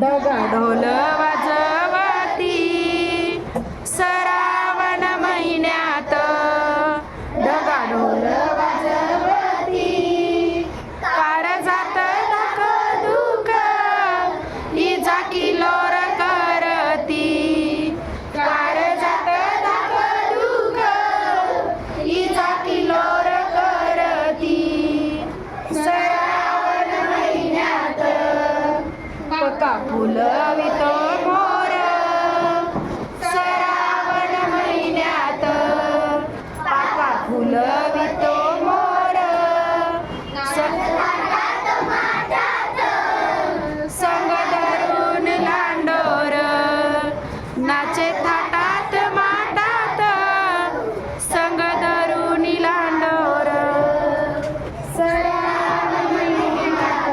डगा ढोल वाजवती श्रावण महिन्यात डगा ढोल वाजवती कारजात दुःख इजा किलोर करती कारजात दुःख इजा किलोर करती श्रावण महिन्यात पका फुलवितो मोर श्रावण महिन्यात पाका फुलवितो मोर संग धरून लांडोर नाचे थाटात माटात संग धरून लांडोर श्रावण महिन्यात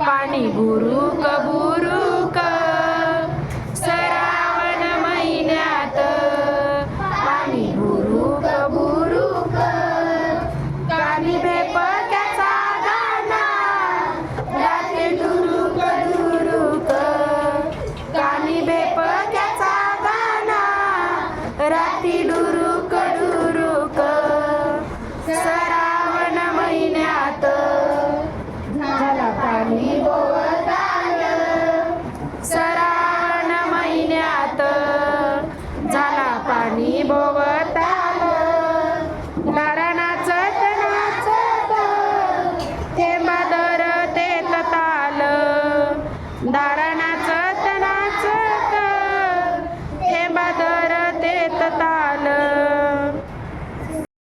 पाणी गुरु